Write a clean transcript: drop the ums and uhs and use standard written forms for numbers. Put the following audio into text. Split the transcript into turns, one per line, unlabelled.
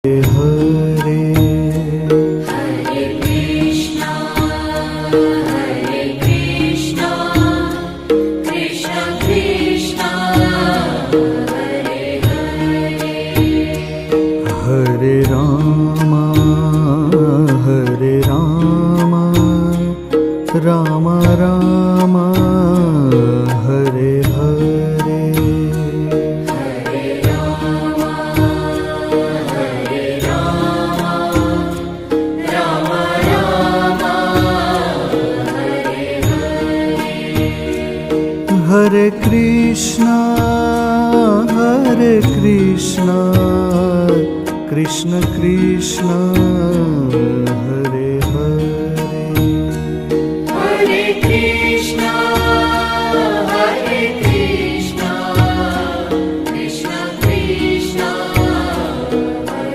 Hare
Hare Krishna Krishna Krishna Hare Hare
Hare Ram Ram Ram Hare Hare
Hare Ram Ram Ram Hare Hare
Hare Krishna Krishna Krishna Hare